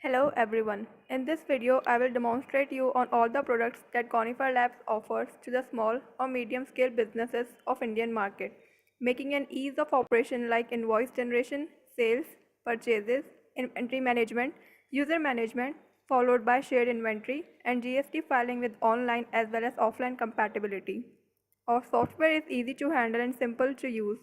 Hello everyone. In this video, I will demonstrate you on all the products that Conifer Labs offers to the small or medium scale businesses of Indian market, making an ease of operation like invoice generation, sales, purchases, inventory management, user management, followed by shared inventory and GST filing with online as well as offline compatibility. Our software is easy to handle and simple to use.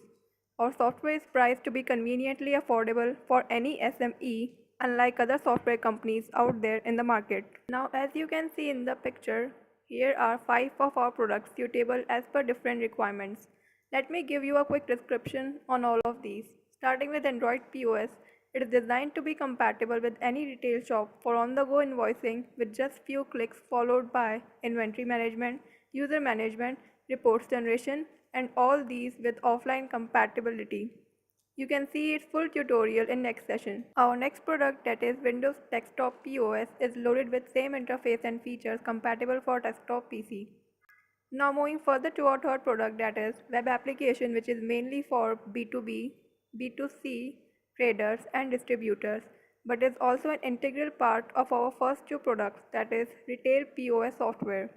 Our software is priced to be conveniently affordable for any SME, unlike other software companies out there in the market. Now, as you can see in the picture, here are 5 of our products suitable as per different requirements. Let me give you a quick description on all of these. Starting with Android POS, it is designed to be compatible with any retail shop for on-the-go invoicing with just few clicks, followed by inventory management, user management, reports generation, and all these with offline compatibility. You can see its full tutorial in next session. Our next product, that is Windows Desktop POS, is loaded with same interface and features compatible for desktop PC. Now moving further to our third product, that is web application, which is mainly for B2B, B2C traders and distributors, but is also an integral part of our first two products, that is retail POS software.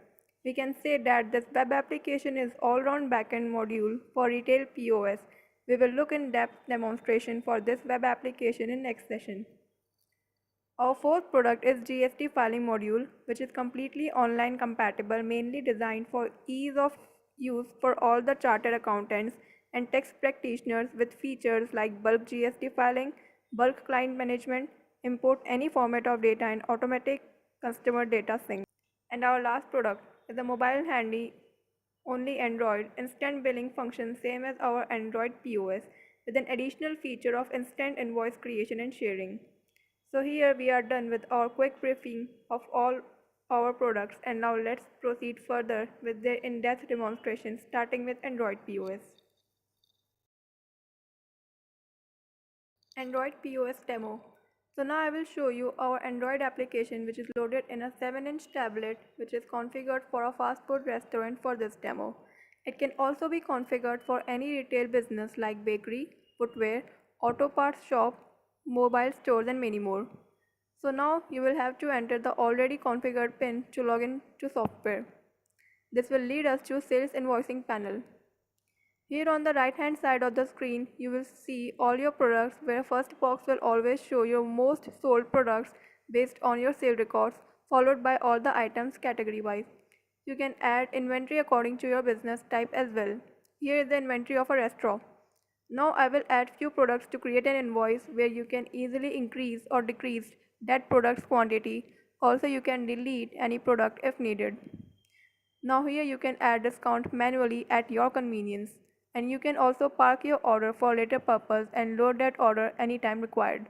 We can say that this web application is all-round backend module for retail POS. We will look in depth demonstration for this web application in next session. Our fourth product is GST Filing module, which is completely online compatible, mainly designed for ease of use for all the chartered accountants and tax practitioners with features like bulk GST filing, bulk client management, import any format of data and automatic customer data sync. And our last product is a mobile handy only Android instant billing function, same as our Android POS, with an additional feature of instant invoice creation and sharing. So here we are done with our quick briefing of all our products, and now let's proceed further with their in-depth demonstration, starting with Android POS. Android POS demo. So now I will show you our Android application, which is loaded in a 7-inch tablet, which is configured for a fast food restaurant for this demo. It can also be configured for any retail business like bakery, footwear, auto parts shop, mobile stores and many more. So now you will have to enter the already configured PIN to log in to software. This will lead us to sales invoicing panel. Here on the right hand side of the screen, you will see all your products, where first box will always show your most sold products based on your sale records, followed by all the items category wise. You can add inventory according to your business type as well. Here is the inventory of a restaurant. Now I will add few products to create an invoice where you can easily increase or decrease that product's quantity. Also you can delete any product if needed. Now here you can add discount manually at your convenience, and you can also park your order for later purpose and load that order anytime required.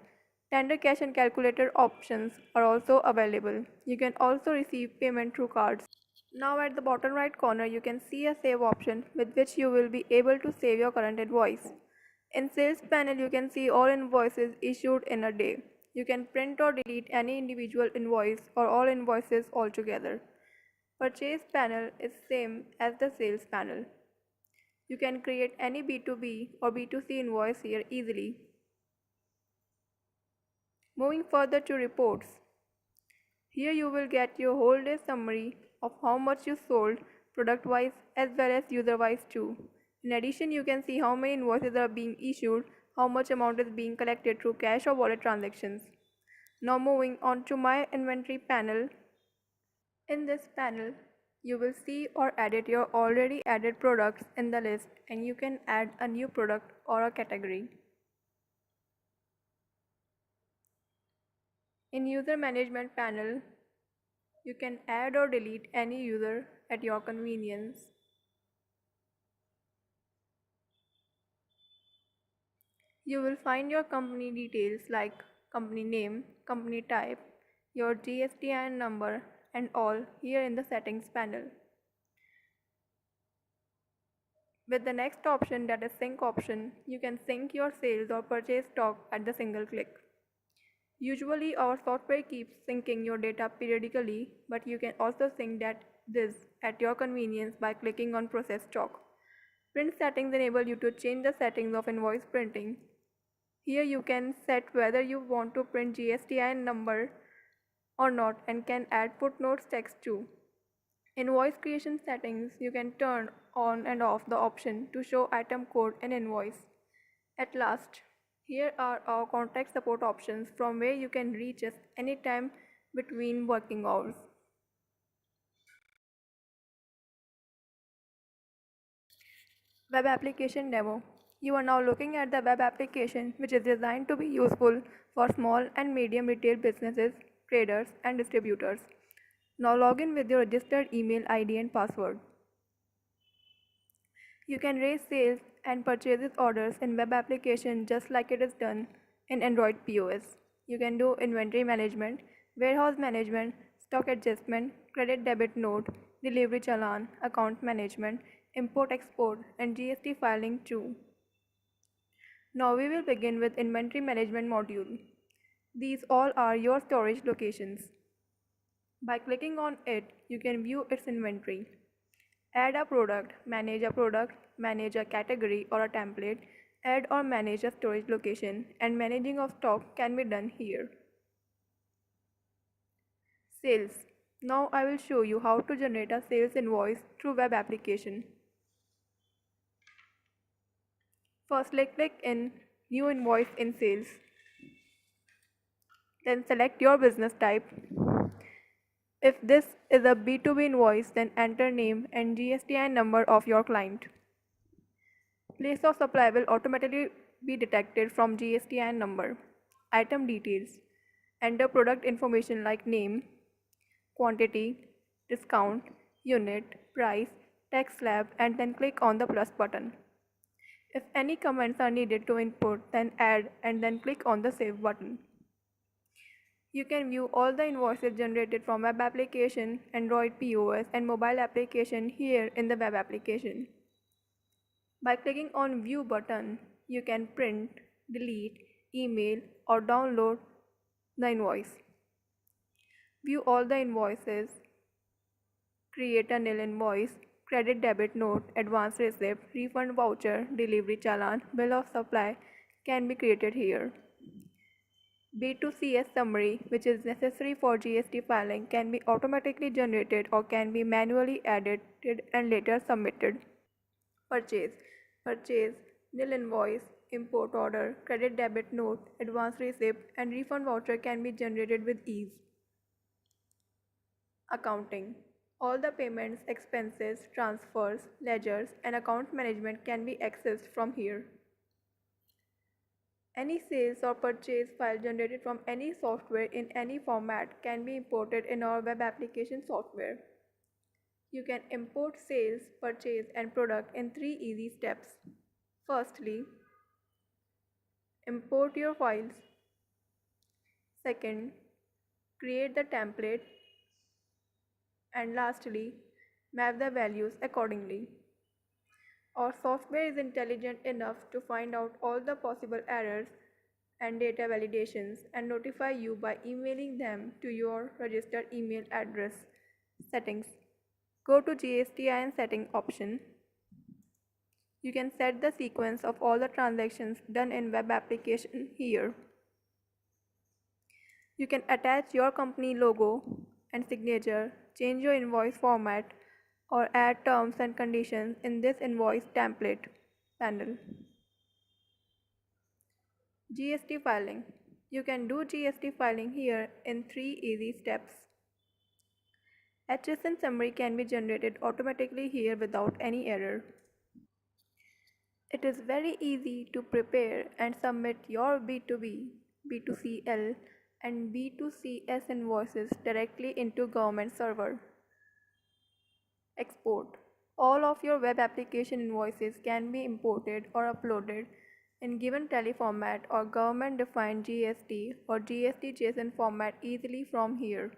Tender cash and calculator options are also available. You can also receive payment through cards. Now at the bottom right corner you can see a save option with which you will be able to save your current invoice. In sales panel you can see all invoices issued in a day. You can print or delete any individual invoice or all invoices altogether. Purchase panel is same as the sales panel. You can create any B2B or B2C invoice here easily. Moving further to reports. Here you will get your whole day summary of how much you sold product wise as well as user wise too. In addition, you can see how many invoices are being issued, how much amount is being collected through cash or wallet transactions. Now moving on to my inventory panel. In this panel, you will see or edit your already added products in the list, and you can add a new product or a category. In user management panel, you can add or delete any user at your convenience. You will find your company details like company name, company type, your GSTN number and all here in the settings panel. With the next option, that is sync option, you can sync your sales or purchase stock at the single click. Usually our software keeps syncing your data periodically, but you can also sync this at your convenience by clicking on process stock. Print settings enable you to change the settings of invoice printing. Here you can set whether you want to print GSTIN number or not and can add footnotes text too. Invoice creation settings, you can turn on and off the option to show item code in invoice. At last, here are our contact support options from where you can reach us anytime between working hours. Web application demo. You are now looking at the web application which is designed to be useful for small and medium retail businesses, traders and distributors. Now log in with your registered email ID and password. You can raise sales and purchases orders in web application just like it is done in Android POS. You can do inventory management, warehouse management, stock adjustment, credit debit note, delivery challan, account management, import export and GST filing too. Now we will begin with inventory management module. These all are your storage locations. By clicking on it, you can view its inventory. Add a product, manage a category or a template, add or manage a storage location, and managing of stock can be done here. Sales. Now I will show you how to generate a sales invoice through web application. Firstly, click in New Invoice in Sales. Then select your business type. If this is a B2B invoice, then enter name and GSTIN number of your client. Place of supply will automatically be detected from GSTIN number. Item details. Enter product information like name, quantity, discount, unit, price, tax slab and then click on the plus button. If any comments are needed to input, then add and then click on the save button. You can view all the invoices generated from web application, Android POS and mobile application here in the web application. By clicking on view button, you can print, delete, email or download the invoice. View all the invoices, create a nil invoice, credit debit note, advance receipt, refund voucher, delivery challan, bill of supply can be created here. B2CS summary, which is necessary for GST filing, can be automatically generated or can be manually edited and later submitted. Purchase. Purchase, nil invoice, import order, credit debit note, advance receipt, and refund voucher can be generated with ease. Accounting. All the payments, expenses, transfers, ledgers, and account management can be accessed from here. Any sales or purchase file generated from any software in any format can be imported in our web application software. You can import sales, purchase, and product in 3 easy steps. Firstly, import your files. Second, create the template. And lastly, map the values accordingly. Our software is intelligent enough to find out all the possible errors and data validations and notify you by emailing them to your registered email address. Settings. Go to GSTIN setting option. You can set the sequence of all the transactions done in web application here. You can attach your company logo and signature, change your invoice format, or add terms and conditions in this invoice template panel. GST filing. You can do GST filing here in 3 easy steps. HSN summary can be generated automatically here without any error. It is very easy to prepare and submit your B2B, B2CL, and B2CS invoices directly into government server. Export. All of your web application invoices can be imported or uploaded in given tally format or government defined GST or GST JSON format easily from here.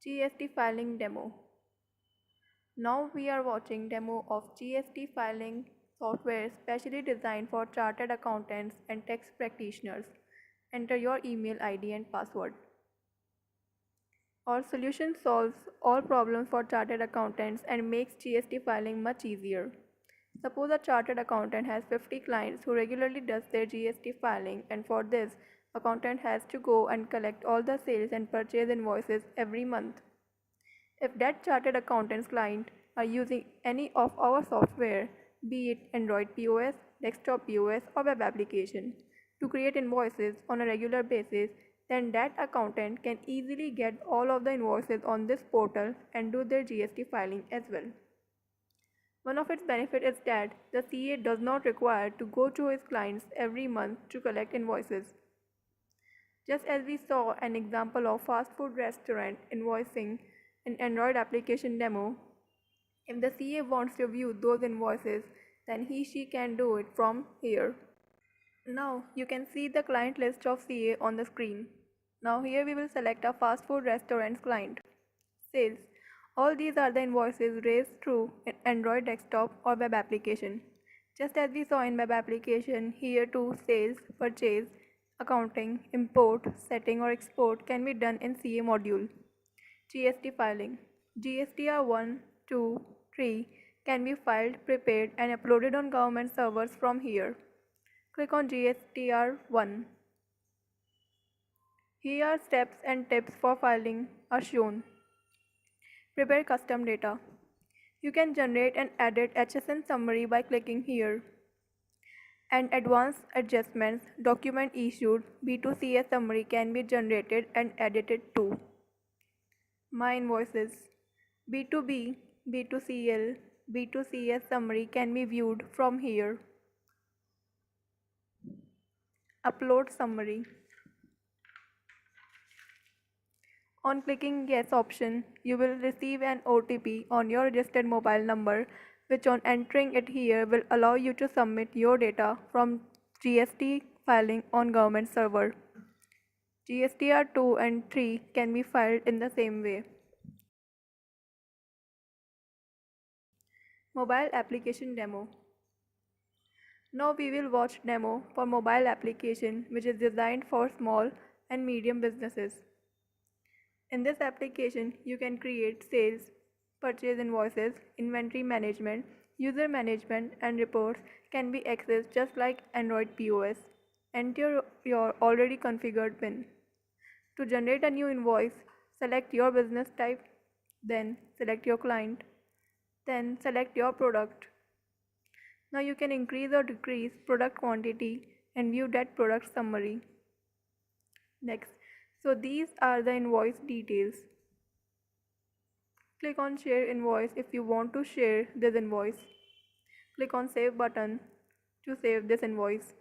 GST filing demo. Now we are watching demo of GST filing software specially designed for chartered accountants and tax practitioners. Enter your email ID and password. Our solution solves all problems for chartered accountants and makes GST filing much easier. Suppose a chartered accountant has 50 clients who regularly does their GST filing, and for this, accountant has to go and collect all the sales and purchase invoices every month. If that chartered accountant's client are using any of our software, be it Android POS, desktop POS or web application, to create invoices on a regular basis, then that accountant can easily get all of the invoices on this portal and do their GST filing as well. One of its benefits is that the CA does not require to go to his clients every month to collect invoices. Just as we saw an example of fast food restaurant invoicing in Android application demo, if the CA wants to view those invoices, then he/she can do it from here. Now you can see the client list of CA on the screen. Now here we will select a fast food restaurant's client. Sales. All these are the invoices raised through an Android desktop or web application. Just as we saw in web application, here too sales, purchase, accounting, import, setting or export can be done in CA module. GST filing. GSTR 1, 2, 3 can be filed, prepared and uploaded on government servers from here. Click on GSTR 1. Here are steps and tips for filing are shown. Prepare custom data. You can generate and edit HSN summary by clicking here. And advanced adjustments, document issued, B2CS summary can be generated and edited too. My invoices. B2B, B2CL, B2CS summary can be viewed from here. Upload summary. On clicking yes option, you will receive an OTP on your registered mobile number, which on entering it here will allow you to submit your data from GST filing on government server. GSTR 2 and 3 can be filed in the same way. Mobile application demo. Now we will watch demo for mobile application which is designed for small and medium businesses. In this application, you can create sales, purchase invoices, inventory management, user management and reports can be accessed just like Android POS. Enter your already configured PIN. To generate a new invoice, select your business type, then select your client, then select your product. Now you can increase or decrease product quantity and view that product summary. Next, so these are the invoice details. Click on share invoice if you want to share this invoice. Click on save button to save this invoice.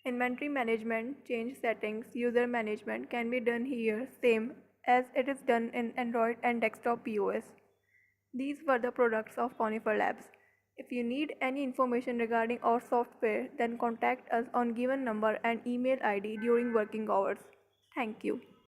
Inventory management, change settings, user management can be done here same as it is done in Android and desktop POS. These were the products of Conifer Labs. If you need any information regarding our software, then contact us on given number and email ID during working hours. Thank you.